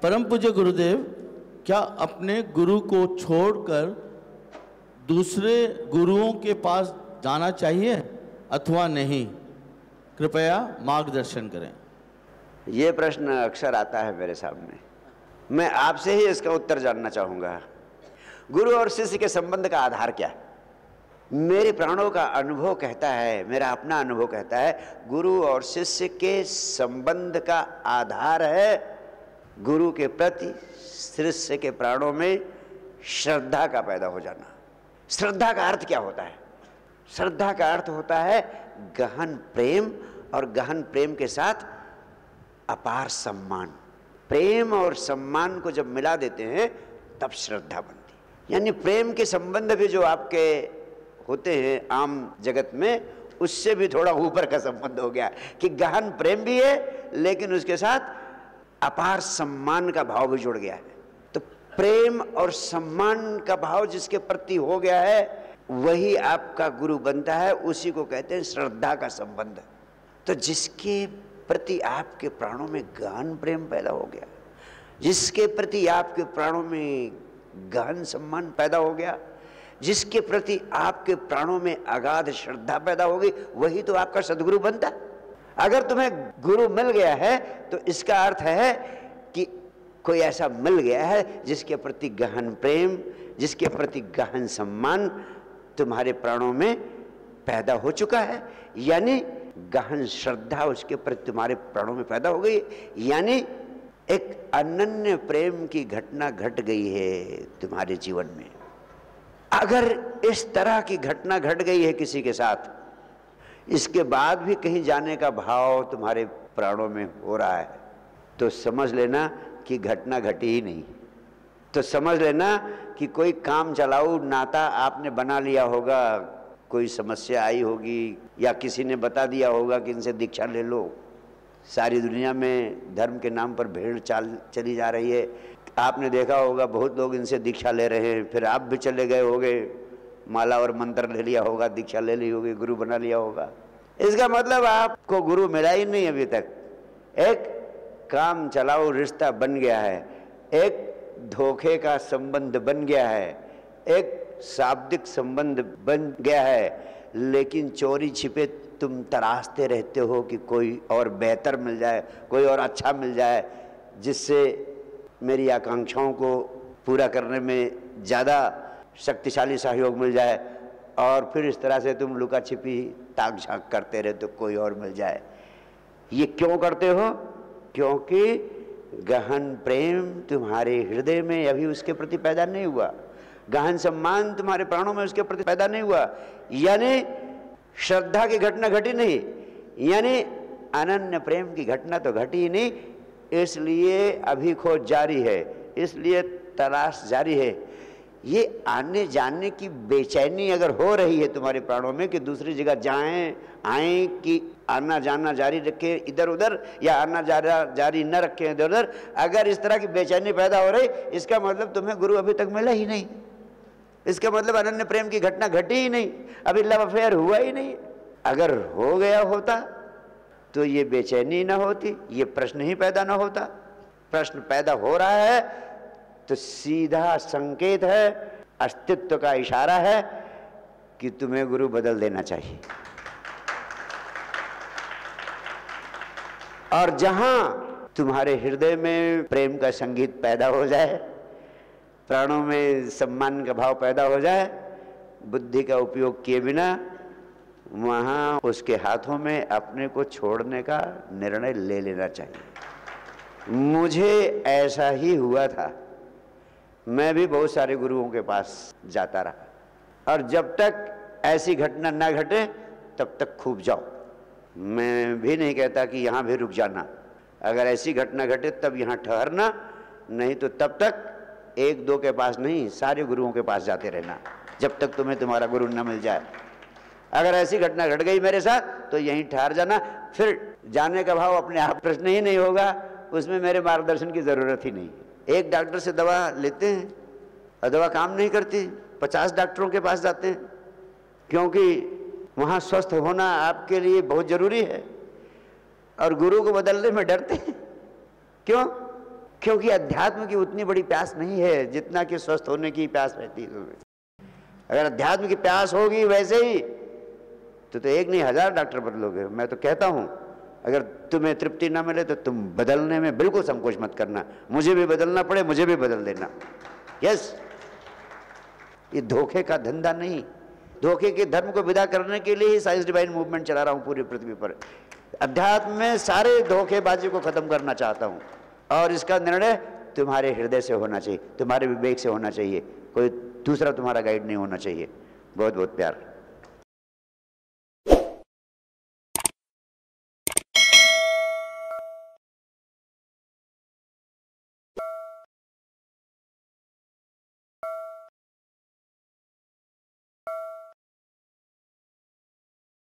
परम पूज्य गुरुदेव, क्या अपने गुरु को छोड़कर दूसरे गुरुओं के पास जाना चाहिए अथवा नहीं? कृपया मार्गदर्शन करें। ये प्रश्न अक्सर आता है मेरे सामने। मैं आपसे ही इसका उत्तर जानना चाहूँगा। गुरु और शिष्य के संबंध का आधार क्या है? मेरे प्राणों का अनुभव कहता है, मेरा अपना अनुभव कहता है, गुरु और शिष्य के संबंध का आधार है गुरु के प्रति शिष्य के प्राणों में श्रद्धा का पैदा हो जाना। श्रद्धा का अर्थ क्या होता है? श्रद्धा का अर्थ होता है गहन प्रेम, और गहन प्रेम के साथ अपार सम्मान। प्रेम और सम्मान को जब मिला देते हैं तब श्रद्धा बनती है। यानी प्रेम के संबंध भी जो आपके होते हैं आम जगत में, उससे भी थोड़ा ऊपर का संबंध हो गया कि गहन प्रेम भी है लेकिन उसके साथ अपार सम्मान का भाव भी जुड़ गया है। तो प्रेम और सम्मान का भाव जिसके प्रति हो गया है वही आपका गुरु बनता है। उसी को कहते हैं श्रद्धा का संबंध। तो जिसके प्रति आपके प्राणों में गहन प्रेम पैदा हो गया, जिसके प्रति आपके प्राणों में गहन सम्मान पैदा हो गया, जिसके प्रति आपके प्राणों में अगाध श्रद्धा पैदा हो गई, वही तो आपका सदगुरु बनता। अगर तुम्हें गुरु मिल गया है तो इसका अर्थ है कि कोई ऐसा मिल गया है जिसके प्रति गहन प्रेम, जिसके प्रति गहन सम्मान तुम्हारे प्राणों में पैदा हो चुका है। यानी गहन श्रद्धा उसके प्रति तुम्हारे प्राणों में पैदा हो गई, यानी एक अनन्य प्रेम की घटना घट गई है तुम्हारे जीवन में। अगर इस तरह की घटना घट गई है किसी के साथ, इसके बाद भी कहीं जाने का भाव तुम्हारे प्राणों में हो रहा है, तो समझ लेना कि घटना घटी ही नहीं। तो समझ लेना कि कोई काम चलाऊ नाता आपने बना लिया होगा, कोई समस्या आई होगी या किसी ने बता दिया होगा कि इनसे दीक्षा ले लो। सारी दुनिया में धर्म के नाम पर भीड़ चली जा रही है। आपने देखा होगा बहुत लोग इनसे दीक्षा ले रहे हैं, फिर आप भी चले गए होगे, माला और मंत्र ले लिया होगा, दीक्षा ले ली होगी, गुरु बना लिया होगा। इसका मतलब आपको गुरु मिला ही नहीं अभी तक। एक काम चलाओ रिश्ता बन गया है, एक धोखे का संबंध बन गया है, एक शाब्दिक संबंध बन गया है, लेकिन चोरी छिपे तुम तराशते रहते हो कि कोई और बेहतर मिल जाए, कोई और अच्छा मिल जाए, जिससे मेरी आकांक्षाओं को पूरा करने में ज़्यादा शक्तिशाली सहयोग मिल जाए। और फिर इस तरह से तुम लुका छिपी ताक झांक करते रहते हो कोई और मिल जाए। ये क्यों करते हो? क्योंकि गहन प्रेम तुम्हारे हृदय में अभी उसके प्रति पैदा नहीं हुआ, गहन सम्मान तुम्हारे प्राणों में उसके प्रति पैदा नहीं हुआ, यानी श्रद्धा की घटना घटी नहीं, यानी अनन्य प्रेम की घटना तो घटी ही नहीं। इसलिए अभी खोज जारी है, इसलिए तलाश जारी है। ये आने जाने की बेचैनी अगर हो रही है तुम्हारे प्राणों में कि दूसरी जगह जाएं आएं, कि आना जाना जारी रखें इधर उधर या आना जारी न रखें इधर उधर, अगर इस तरह की बेचैनी पैदा हो रही, इसका मतलब तुम्हें गुरु अभी तक मिला ही नहीं। इसका मतलब अनन्य प्रेम की घटना घटी ही नहीं, अभी लव अफेयर हुआ ही नहीं। अगर हो गया होता तो ये बेचैनी ना होती, ये प्रश्न ही पैदा ना होता। प्रश्न पैदा हो रहा है तो सीधा संकेत है, अस्तित्व का इशारा है कि तुम्हें गुरु बदल देना चाहिए। और जहां तुम्हारे हृदय में प्रेम का संगीत पैदा हो जाए, प्राणों में सम्मान का भाव पैदा हो जाए, बुद्धि का उपयोग किए बिना, वहां उसके हाथों में अपने को छोड़ने का निर्णय ले लेना चाहिए। मुझे ऐसा ही हुआ था। मैं भी बहुत सारे गुरुओं के पास जाता रहा, और जब तक ऐसी घटना ना घटे तब तक खूब जाओ। मैं भी नहीं कहता कि यहाँ भी रुक जाना, अगर ऐसी घटना घटे तब यहाँ ठहरना, नहीं तो तब तक एक दो के पास नहीं, सारे गुरुओं के पास जाते रहना जब तक तुम्हें तुम्हारा गुरु न मिल जाए। अगर ऐसी घटना घट गई मेरे साथ तो यहीं ठहर जाना, फिर जाने का भाव अपने आप प्रश्न ही नहीं होगा, उसमें मेरे मार्गदर्शन की ज़रूरत ही नहीं। एक डॉक्टर से दवा लेते हैं और दवा काम नहीं करती, 50 डॉक्टरों के पास जाते हैं, क्योंकि वहाँ स्वस्थ होना आपके लिए बहुत ज़रूरी है, और गुरु को बदलने में डरते हैं। क्यों? क्योंकि अध्यात्म की उतनी बड़ी प्यास नहीं है जितना कि स्वस्थ होने की प्यास रहती है तुम्हें। अगर अध्यात्म की प्यास होगी वैसे ही तो एक नहीं 1000 डॉक्टर बदलोगे। मैं तो कहता हूं अगर तुम्हें तृप्ति ना मिले तो तुम बदलने में बिल्कुल संकोच मत करना। मुझे भी बदलना पड़े मुझे भी बदल देना। यस, ये धोखे का धंधा नहीं, धोखे के धर्म को विदा करने के लिए ही साइंस डिवाइन मूवमेंट चला रहा हूं पूरी पृथ्वी पर। अध्यात्म में सारे धोखेबाजी को खत्म करना चाहता हूं और इसका निर्णय तुम्हारे हृदय से होना चाहिए, तुम्हारे विवेक से होना चाहिए, कोई दूसरा तुम्हारा गाइड नहीं होना चाहिए। बहुत बहुत प्यार।